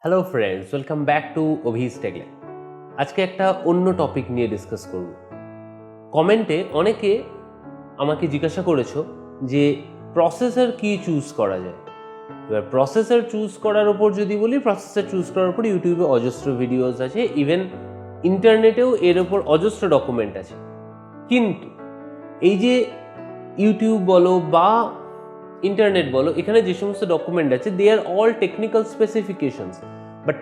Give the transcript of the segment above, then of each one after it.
Hello friends, welcome back to অভিস টেকলে। আজকে একটা অন্য টপিক নিয়ে ডিসকাস করব। কমেন্টে অনেকে আমাকে জিজ্ঞাসা করেছো যে প্রসেসর কি চুজ করা যায়। এবার প্রসেসর চুজ করার ওপর যদি বলি, প্রসেসর চুজ করার উপর ইউটিউবে অজস্র ভিডিওস আছে, ইভেন ইন্টারনেটেও এর ওপর অজস্র ডকুমেন্ট আছে। কিন্তু এই যে ইউটিউব বলো বা ইন্টারনেট বলো, এখানে যে সমস্ত ডকুমেন্ট আছে দে আর অল টেকনিক্যাল স্পেসিফিকেশনস। বাট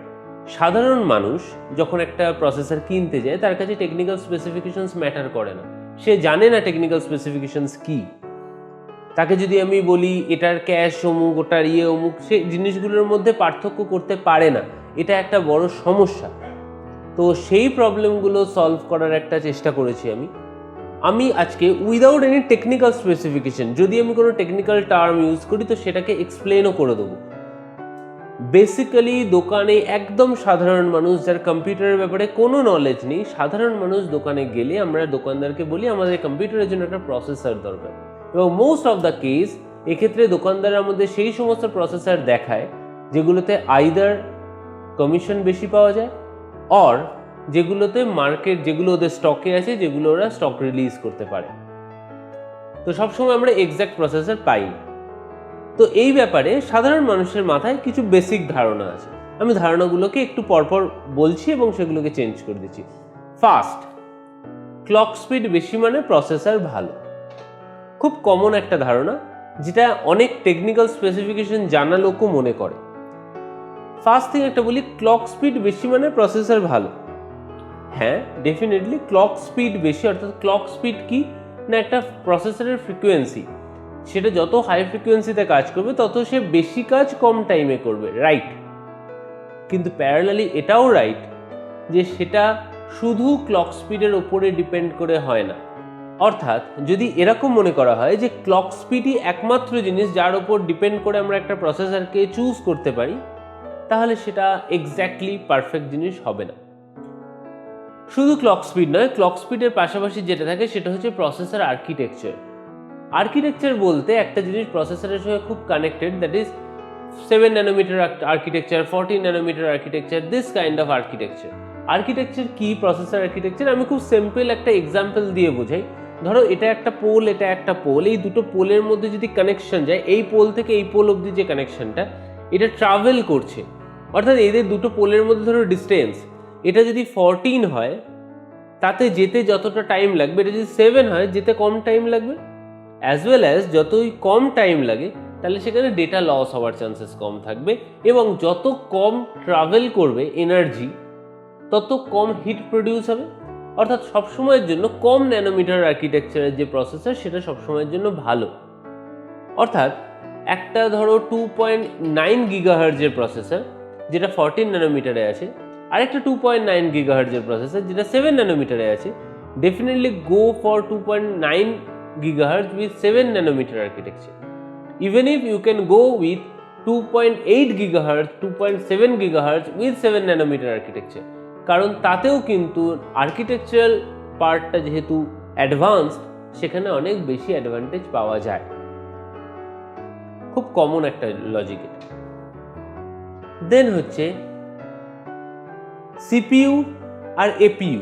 সাধারণ মানুষ যখন একটা প্রসেসর কিনতে যায় তার কাছে টেকনিক্যাল স্পেসিফিকেশনস ম্যাটার করে না। সে জানে না টেকনিক্যাল স্পেসিফিকেশনস কি। তাকে যদি আমি বলি এটার ক্যাশ অমুক, ওটার অমুক, সে জিনিসগুলোর মধ্যে পার্থক্য করতে পারে না। এটা একটা বড় সমস্যা। তো সেই প্রবলেমগুলো সলভ করার একটা চেষ্টা করেছি আমি আজকে উইদাউট এনি টেকনিক্যাল স্পেসিফিকেশন, যদি আমি কোনো টেকনিক্যাল টার্ম ইউজ করি তো সেটাকে এক্সপ্লেনও করে দেবো। বেসিক্যালি দোকানে একদম সাধারণ মানুষ যার কম্পিউটারের ব্যাপারে কোনো নলেজ নেই, সাধারণ মানুষ দোকানে গেলে আমরা দোকানদারকে বলি আমাদের কম্পিউটারের জন্য একটা প্রসেসর দরকার, এবং মোস্ট অফ দ্য কেস এক্ষেত্রে দোকানদার আমাদের সেই সমস্ত প্রসেসর দেখায় যেগুলোতে আইদার কমিশন বেশি পাওয়া যায় অর যেগুলোতে মার্কেট, যেগুলো ওদের স্টকে আছে, যেগুলো ওরা স্টক রিলিজ করতে পারে। তো সবসময় আমরা এক্স্যাক্ট প্রসেসর পাই না। তো এই ব্যাপারে সাধারণ মানুষের মাথায় কিছু বেসিক ধারণা আছে। আমি ধারণাগুলোকে একটু পরপর বলছি এবং সেগুলোকে চেঞ্জ করে দিচ্ছি। ফার্স্ট, ক্লক স্পিড বেশি মানে প্রসেসর ভালো। খুব কমন একটা ধারণা, যেটা অনেক টেকনিক্যাল স্পেসিফিকেশন জানা লোকও মনে করে। ফার্স্ট থিং একটা বলি, ক্লক স্পিড বেশি মানে প্রসেসর ভালো। হ্যাঁ, ডেফিনেটলি ক্লক স্পিড বেশি, অর্থাৎ ক্লক স্পিড কি না, একটা প্রসেসরের ফ্রিকোয়েন্সি। সেটা যত হাই ফ্রিকোয়েন্সিতে কাজ করবে তত সে বেশি কাজ কম টাইমে করবে, রাইট। কিন্তু প্যারালালি এটাও রাইট যে সেটা শুধু ক্লক স্পিডের ওপরে ডিপেন্ড করে হয় না। অর্থাৎ যদি এরকম মনে করা হয় যে ক্লক স্পিডই একমাত্র জিনিস যার ওপর ডিপেন্ড করে আমরা একটা প্রসেসরকে চুজ করতে পারি, তাহলে সেটা এক্স্যাক্টলি পারফেক্ট জিনিস হবে না। শুধু ক্লক স্পিড নয়, ক্লক স্পিডের পাশাপাশি যেটা থাকে সেটা হচ্ছে প্রসেসর আর্কিটেকচার। আর্কিটেকচার বলতে একটা জিনিস প্রসেসরের সঙ্গে খুব connected, that is 7 nanometre architecture, 14 nanometre architecture, this kind of architecture. Architecture কি প্রসেসর আর্কিটেকচার, আমি খুব সিম্পল একটা এক্সাম্পল দিয়ে বোঝাই। ধরো এটা একটা পোল, এটা একটা পোল, এই দুটো পোলের মধ্যে যদি কানেকশন যায়, এই পোল থেকে এই পোল অবধি যে কানেকশনটা, এটা ট্রাভেল করছে, অর্থাৎ এদের দুটো পোলের মধ্যে ধরো ডিস্টেন্স, এটা যদি 14 হয় তাতে যেতে যতটা টাইম লাগবে, এটা যদি 7 হয় যেতে কম টাইম লাগবে। অ্যাজ ওয়েল অ্যাজ যতই কম টাইম লাগে তাহলে সেখানে ডেটা লস হওয়ার চান্সেস কম থাকবে, এবং যত কম ট্রাভেল করবে এনার্জি তত কম হিট প্রডিউস হবে। অর্থাৎ সবসময়ের জন্য কম ন্যানোমিটার আর্কিটেকচারের যে প্রসেসর সেটা সবসময়ের জন্য ভালো। অর্থাৎ একটা ধরো 2.9 গিগাহার্জের প্রসেসর যেটা 14 ন্যানোমিটারে আছে, আরেকটা 2.9 গিগাহার্জের প্রসেসর যেটা 7 ন্যানোমিটারে আছে, definitely go for 2.9 gigahertz with 7 nanometer architecture. Even if you can go with 2.8 gigahertz, 2.7 gigahertz with 7 nanometer architecture, কারণ তাতেও কিন্তু আর্কিটেকচারাল পার্টটা যেহেতু অ্যাডভান্সড, সেখানে অনেক বেশি অ্যাডভান্টেজ পাওয়া যায়। খুব কমন একটা লজিক। দেন হচ্ছে সিপিইউ আর এপিইউ,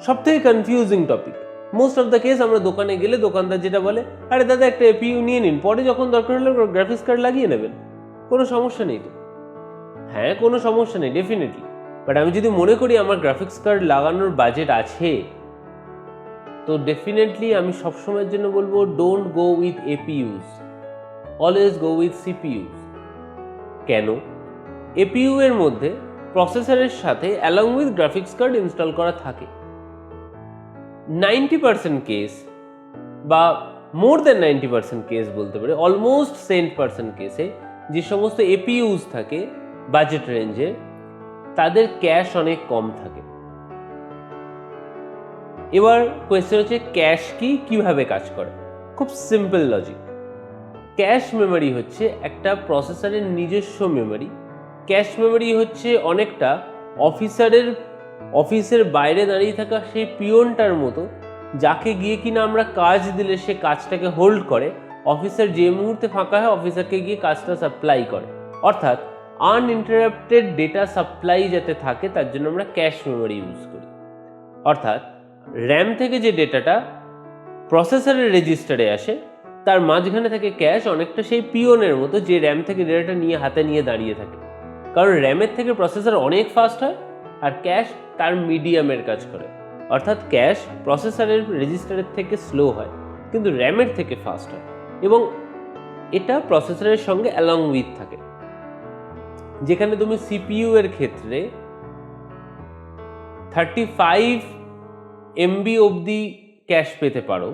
সব থেকে confusing topic. Most of the case আমরা দোকানে গেলে দোকানদার যেটা বলে, আরে দাদা একটা এপিইউ নিয়ে নিন, পরে যখন দরকার হলে গ্রাফিক্স কার্ড লাগিয়ে নেবেন, কোনো সমস্যা নেই তো। হ্যাঁ, কোনো সমস্যা নেই ডেফিনেটলি। বাট আমি যদি মনে করি আমার গ্রাফিক্স কার্ড লাগানোর বাজেট আছে, তো ডেফিনেটলি আমি সবসময়ের জন্য বলবো don't go with APUs, always go with CPUs. কেন? এপিইউ এর মধ্যে প্রসেসরের সাথে along with graphics card install করা থাকে। 90% কেস বা মোর দেন 90% কেস বলতে পারে, অলমোস্ট 100% কেসে যে সমস্ত এপিইউস থাকে বাজেট রেঞ্জে, তাদের ক্যাশ অনেক কম থাকে। এবার কোয়েশ্চেন হচ্ছে ক্যাশ কি, কিভাবে কাজ করে? খুব সিম্পল লজিক। ক্যাশ মেমোরি হচ্ছে একটা প্রসেসরের নিজস্ব মেমোরি। ক্যাশ মেমোরি হচ্ছে অনেকটা অফিসের বাইরে দাঁড়িয়ে থাকা সেই পিয়নটার মতো, যাকে গিয়ে কিনা আমরা কাজ দিলে সে কাজটাকে হোল্ড করে, অফিসার যে মুহূর্তে ফাঁকা হয় অফিসারকে গিয়ে কাজটা সাপ্লাই করে। অর্থাৎ আনইন্টারাপ্টেড ডেটা সাপ্লাই যাতে থাকে তার জন্য আমরা ক্যাশ মেমোরি ইউজ করি। অর্থাৎ র্যাম থেকে যে ডেটাটা প্রসেসরের রেজিস্টারে আসে তার মাঝখানে থাকে ক্যাশ, অনেকটা সেই পিওনের মতো যে র্যাম থেকে ডেটাটা নিয়ে হাতে নিয়ে দাঁড়িয়ে থাকে। কারণ র্যামের থেকে প্রসেসর অনেক ফাস্ট হয় আর ক্যাশ তার মিডিয়ামের কাজ করে। অর্থাৎ ক্যাশ প্রসেসরের রেজিস্টারের থেকে স্লো হয় কিন্তু র্যামের থেকে ফাস্ট হয় এবং এটা প্রসেসরের সঙ্গে অ্যালং উইথ থাকে। যেখানে তুমি সিপিইউ এর ক্ষেত্রে 35 MB অবধি ক্যাশ পেতে পারো,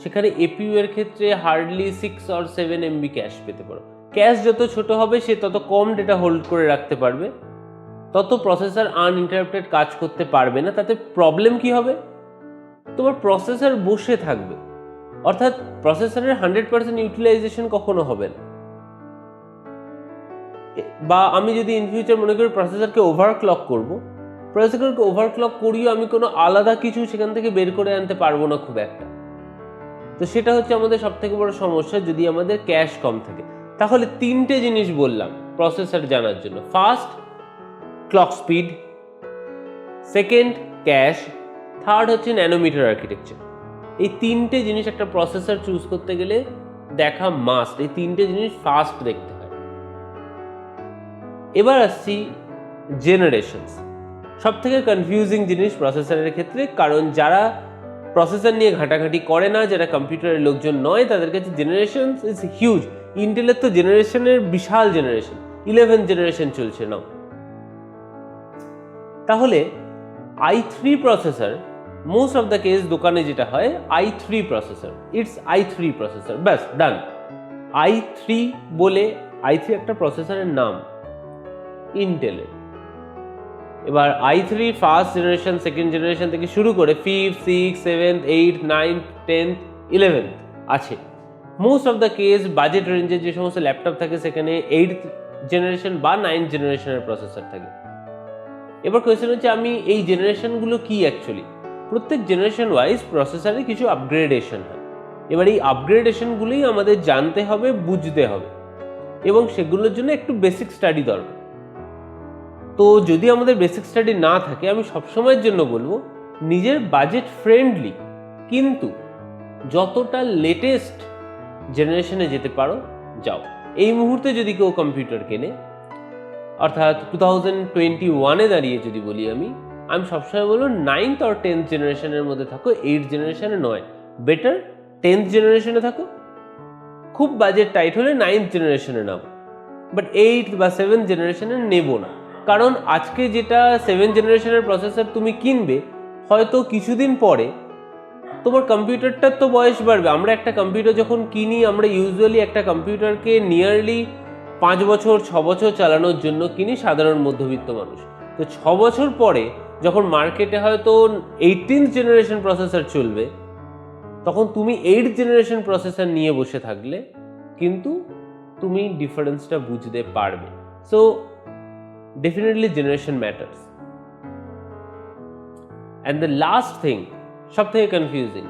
সেখানে এপিইউ এর ক্ষেত্রে হার্ডলি 6 or 7 MB ক্যাশ পেতে পারো। ক্যাশ যত ছোট হবে সে তত কম ডেটা হোল্ড করে রাখতে পারবে, তত প্রসেসর আনইন্টারাপ্টেড কাজ করতে পারবে না। তাতে প্রবলেম কি হবে? তোমার প্রসেসর বসে থাকবে, অর্থাৎ প্রসেসরের 100% ইউটিলাইজেশন কখনো হবে না। বা আমি যদি ইন ফিউচার মনে করি প্রসেসরকে ওভারক্লক করব, প্রসেসরকে ওভারক্লক করিও আমি কোনো আলাদা কিছু সেখান থেকে বের করে আনতে পারবো না খুব একটা। তো সেটা হচ্ছে আমাদের সবথেকে বড় সমস্যা যদি আমাদের ক্যাশ কম থাকে। তাহলে তিনটে জিনিস বললাম প্রসেসর জানার জন্য: first clock speed, second cash, third হচ্ছে ন্যানোমিটার আর্কিটেকচার। এই তিনটে জিনিস একটা প্রসেসর চুজ করতে গেলে দেখা মাস্ট। এই তিনটে জিনিস ফার্স্ট দেখতে হয়। এবার আসছি জেনারেশনস। সব থেকে কনফিউজিং জিনিস প্রসেসরের ক্ষেত্রে, কারণ যারা প্রসেসর নিয়ে ঘাটাঘাটি করে না, যারা কম্পিউটারের লোকজন নয়, তাদের কাছে জেনারেশন ইজ হিউজ। ইন্টেলের তো জেনারেশনের বিশাল জেনারেশন, 11 জেনারেশন চলছে নাও। তাহলে i3 processor most of the case দোকানে যেটা হয় i3 processor, it's i3 processor, ব্যাস ডান। i3 বলে i3 একটা প্রসেসরের নাম ইন্টেলের। এবার i3 first generation, second generation থেকে শুরু করে 5th, 6th, 7th, 8th, 9th, 10th, 11th আছে। Most of the case budget রেঞ্জের যে সমস্ত ল্যাপটপ থাকে সেখানে 8th জেনারেশন বা 9th জেনারেশনের প্রসেসর থাকে। এবার কোয়েশ্চেন হচ্ছে আমি এই জেনারেশনগুলো কি অ্যাকচুয়ালি? প্রত্যেক জেনারেশন ওয়াইজ প্রসেসরে কিছু আপগ্রেডেশন হয়। এবার এই আপগ্রেডেশনগুলোই আমাদের জানতে হবে, বুঝতে হবে এবং সেগুলোর জন্য একটু বেসিক স্টাডি দরকার। তো যদি আমাদের বেসিক স্টাডি না থাকে, আমি সবসময়ের জন্য বলবো নিজের বাজেট ফ্রেন্ডলি কিন্তু যতটা লেটেস্ট জেনারেশনে যেতে পারো যাও। এই মুহূর্তে যদি কেউ কম্পিউটার কেনে, অর্থাৎ 2021-এ দাঁড়িয়ে যদি বলি আমি সবসময় বলবো 9th or 10th জেনারেশনের মধ্যে থাকো, 8th জেনারেশনে নয়। বেটার 10th জেনারেশনে থাকো, খুব বাজেট টাইট হলে 9th জেনারেশনে নাও, বাট 8th বা 7th জেনারেশনে নেবো না। কারণ আজকে যেটা 7th জেনারেশনের প্রসেসর তুমি কিনবে, হয়তো কিছুদিন পরে তোমার কম্পিউটারটার তো বয়স বাড়বে। আমরা একটা কম্পিউটার যখন কিনি, আমরা ইউজুয়ালি একটা কম্পিউটারকে নিয়ারলি 5 বছর 6 বছর চালানোর জন্য কিনি সাধারণ মধ্যবিত্ত মানুষ। তো 6 বছর পরে যখন মার্কেটে হয়তো 18th জেনারেশন প্রসেসর চলবে, তখন তুমি 8th জেনারেশন প্রসেসর নিয়ে বসে থাকলে কিন্তু তুমি ডিফারেন্সটা বুঝতে পারবে। So definitely generation matters. And the last thing, সব থেকে কনফিউজিং,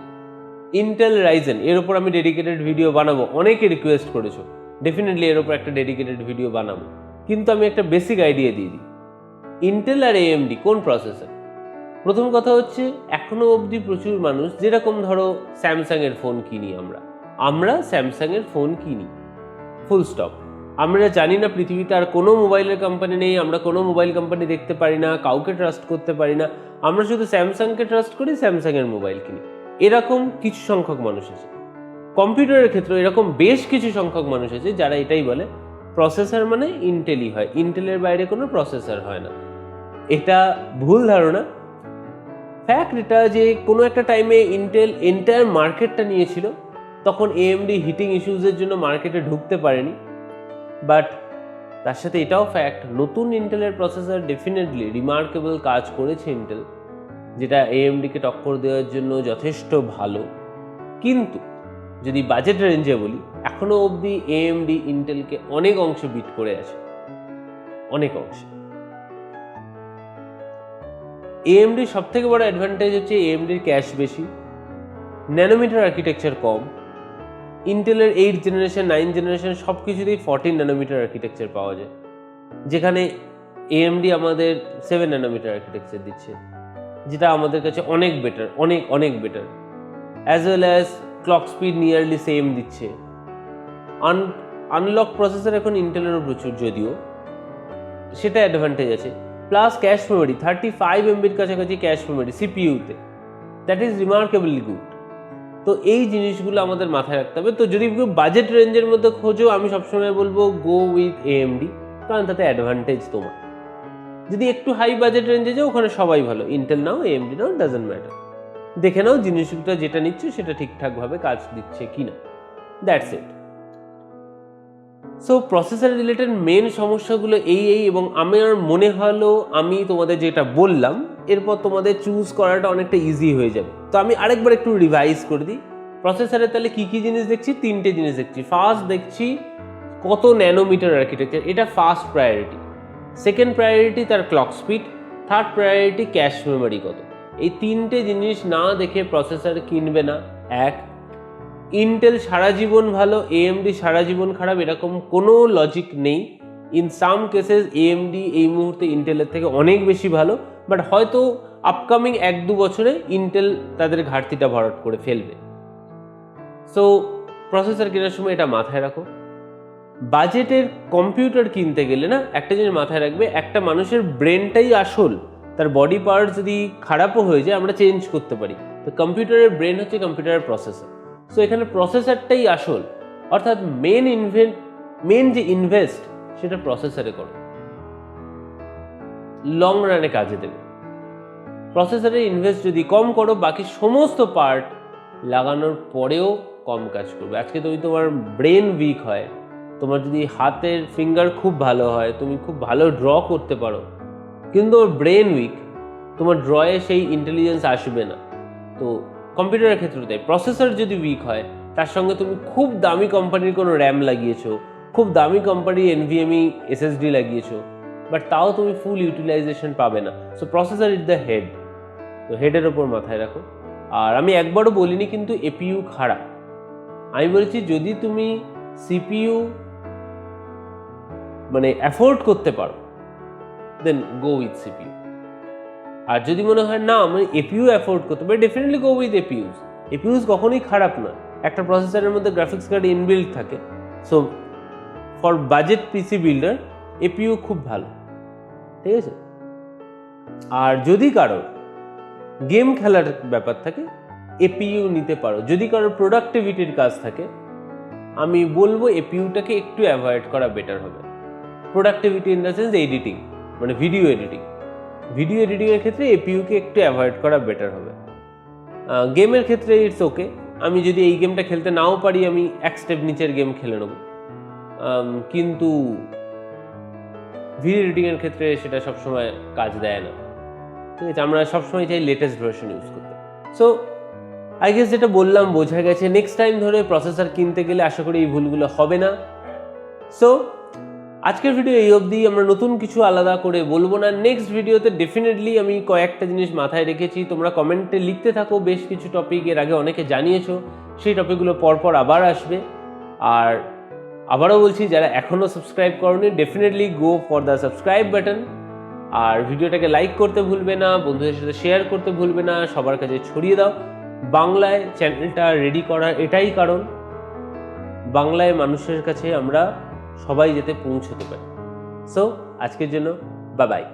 ইন্টেল রাইজেন। এর উপর আমি ডেডিকেটেড ভিডিও বানাবো, অনেকে রিকোয়েস্ট করেছো, ডেফিনেটলি এর উপর একটা ডেডিকেটেড ভিডিও বানাবো। কিন্তু আমি একটা বেসিক আইডিয়া দিয়ে দিই, ইন্টেল আর এএমডি কোন প্রসেসর? প্রথম কথা হচ্ছে এখনো অবধি প্রচুর মানুষ, যেরকম ধরো স্যামসাংয়ের ফোন কিনি আমরা স্যামসাংয়ের ফোন কিনি, ফুল স্টপ। আমরা জানি না পৃথিবীতে আর কোনো মোবাইলের কোম্পানি নেই, আমরা কোনো মোবাইল কোম্পানি দেখতে পারি না, কাউকে ট্রাস্ট করতে পারি না, আমরা শুধু স্যামসাংকে ট্রাস্ট করি, স্যামসাংয়ের মোবাইল কিনি। এরকম কিছু সংখ্যক মানুষ আছে। কম্পিউটারের ক্ষেত্রে এরকম বেশ কিছু সংখ্যক মানুষ আছে যারা এটাই বলে প্রসেসর মানে ইন্টেলই হয়, ইন্টেলের বাইরে কোনো প্রসেসর হয় না। এটা ভুল ধারণা। ফ্যাক্ট এটা যে কোনো একটা টাইমে ইন্টেল এন্টায়ার মার্কেটটা নিয়েছিল, তখন এএমডি হিটিং ইস্যুজের জন্য মার্কেটে ঢুকতে পারেনি। বাট তার সাথে এটাও ফ্যাক্ট, নতুন ইন্টেলের প্রসেসর ডেফিনেটলি রিমার্কেবল কাজ করেছে ইন্টেল, যেটা এএমডিকে টক্কর দেওয়ার জন্য যথেষ্ট ভালো। কিন্তু যদি বাজেট রেঞ্জে বলি, এখনো অবধি এএমডি ইন্টেলকে অনেক অংশে বিট করে আছে, অনেক অংশে। এএমডির সব থেকে বড় অ্যাডভান্টেজ হচ্ছে এএমডির ক্যাশ বেশি, ন্যানোমিটার আর্কিটেকচার কম। ইন্টেলের 8th জেনারেশন 9th জেনারেশন সব কিছুতেই 14 ন্যানোমিটার আর্কিটেকচার পাওয়া যায়। যেখানে এএমডি আমাদের 7 ন্যানোমিটার আর্কিটেকচার দিচ্ছে, যেটা আমাদের কাছে অনেক বেটার, অনেক অনেক better, as well as clock speed nearly same দিচ্ছে। আনলক প্রসেসর এখন ইন্টেলেরও প্রচুর, যদিও সেটা অ্যাডভান্টেজ আছে। প্লাস ক্যাশ মেমোরি 35 MBর কাছাকাছি ক্যাশ মেমোরি সিপিইউতে, দ্যাট ইজ রিমার্কেবলি গুড। তো এই জিনিসগুলো আমাদের মাথায় রাখতে হবে। তো যদি কেউ বাজেট রেঞ্জের মধ্যে খোঁজো, আমি সবসময় বলবো গো উইথ এএমডি, কারণ তাতে অ্যাডভান্টেজ তোমার। যদি একটু হাই বাজেট রেঞ্জে যাও, ওখানে সবাই ভালো, Intel now AMD now, doesn't matter. দেখে নাও জিনিসটা যেটা নিচ্ছ সেটা ঠিকঠাকভাবে কাজ দিচ্ছে কিনা, that's it. So processor related main সমস্যাগুলো এই এবং আমার মনে হলো আমি তোমাদের যেটা বললাম এরপর তোমাদের চুজ করাটা অনেকটা ইজি হয়ে যাবে। তো আমি আরেকবার একটু রিভাইজ করে দিই। প্রসেসরে তাহলে কী কী জিনিস দেখছি? 3টে জিনিস দেখছি। ফার্স্ট দেখছি কত ন্যানোমিটার আর্কিটেকচার, এটা ফার্স্ট প্রায়োরিটি। সেকেন্ড প্রায়োরিটি তার clock speed. Third priority cache memory কত। এই 3টে জিনিস না দেখে প্রসেসর কিনবে না। এক, ইন্টেল সারা জীবন ভালো, এএমডি সারা জীবন খারাপ, এরকম কোনো লজিক নেই। ইন সাম কেসেস এএমডি এই মুহূর্তে ইন্টেলের থেকে অনেক বেশি ভালো, বাট হয়তো আপকামিং 1-2 বছরে ইন্টেল তাদের ঘাটতিটা ভরাট করে ফেলবে। সো প্রসেসর কেনার সময় এটা মাথায় রাখো। বাজেটের কম্পিউটার কিনতে গেলে না একটা জিনিস মাথায় রাখবে, একটা মানুষের ব্রেনটাই আসল। তার বডি পার্ট যদি খারাপও হয়ে যায় আমরা চেঞ্জ করতে পারি। তো কম্পিউটারের ব্রেন হচ্ছে কম্পিউটারের প্রসেসর। সো এখানে প্রসেসরটাই আসল, অর্থাৎ মেন যে ইনভেস্ট সেটা প্রসেসরে করো, লং রানে কাজে দেবে। প্রসেসরে ইনভেস্ট যদি কম করো, বাকি সমস্ত পার্ট লাগানোর পরেও কম কাজ করবে। আজকে তোমার ব্রেন উইক হয়, তোমার যদি হাতের ফিঙ্গার খুব ভালো হয়, তুমি খুব ভালো ড্র করতে পারো, কিন্তু ওর ব্রেন উইক, তোমার ড্রয়ে সেই ইন্টেলিজেন্স আসবে না। তো কম্পিউটারের ক্ষেত্রে তাই, প্রসেসর যদি উইক হয়, তার সঙ্গে তুমি খুব দামি কোম্পানির কোনো র্যাম লাগিয়েছো, খুব দামি কোম্পানির এনভিএমই এসএসডি লাগিয়েছো, বাট তাও তুমি ফুল ইউটিলাইজেশন পাবে না। So processor is the head. তো হেডের ওপর মাথায় রাখো। আর আমি একবারও বলিনি কিন্তু এপিইউ খারাপ, আমি বলেছি যদি তুমি সিপিইউ অ্যাফোর্ড করতে পারো দেন গো উইথ সিপিইউ। আর যদি মনে হয় না আমি এপিইউ অ্যাফোর্ড করতে পারি, ডেফিনেটলি গো উইথ এপিইউস। এপিইউস কখনোই খারাপ না, একটা প্রসেসরের মধ্যে গ্রাফিক্স কার্ড ইনবিল্ট থাকে। So for budget PC builder APU খুব ভালো, ঠিক আছে। আর যদি কারোর গেম খেলার ব্যাপার থাকে এপিইউ নিতে পারো। যদি কারোর প্রোডাক্টিভিটির কাজ থাকে আমি বলবো এপিইউটাকে একটু অ্যাভয়েড করা বেটার হবে। Productivity in the sense editing, video এডিটিংয়ের ক্ষেত্রে এপিইউকে একটু অ্যাভয়েড করা বেটার হবে। গেমের ক্ষেত্রে ইটস ওকে, আমি যদি এই গেমটা খেলতে নাও পারি আমি এক স্টেপ নিচের গেম খেলে নেব, কিন্তু ভিডিও এডিটিংয়ের ক্ষেত্রে সেটা সবসময় কাজ দেয় না, ঠিক আছে। আমরা সবসময় চাই লেটেস্ট ভার্সন ইউজ করতে। সো আই গেস যেটা বললাম বোঝা গেছে। নেক্সট টাইম ধরে প্রসেসর কিনতে গেলে আশা করি এই ভুলগুলো হবে না। সো আজকের ভিডিও এই অবধি, আমরা নতুন কিছু আলাদা করে বলবো না। নেক্সট ভিডিওতে ডেফিনেটলি আমি কয়েকটা জিনিস মাথায় রেখেছি, তোমরা কমেন্টে লিখতে থাকো। বেশ কিছু টপিক এর আগে অনেকে জানিয়েছো, সেই টপিকগুলো পরপর আবার আসবে। আর আবারও বলছি, যারা এখনও সাবস্ক্রাইব করোনি definitely go for the subscribe button. আর ভিডিওটাকে লাইক করতে ভুলবে না, বন্ধুদের সাথে শেয়ার করতে ভুলবে না, সবার কাছে ছড়িয়ে দাও। বাংলায় চ্যানেলটা রেডি করার এটাই কারণ, বাংলায় মানুষের কাছে আমরা সবাই যাতে পৌঁছতে পারি। সো আজকের জন্য বাই বাই।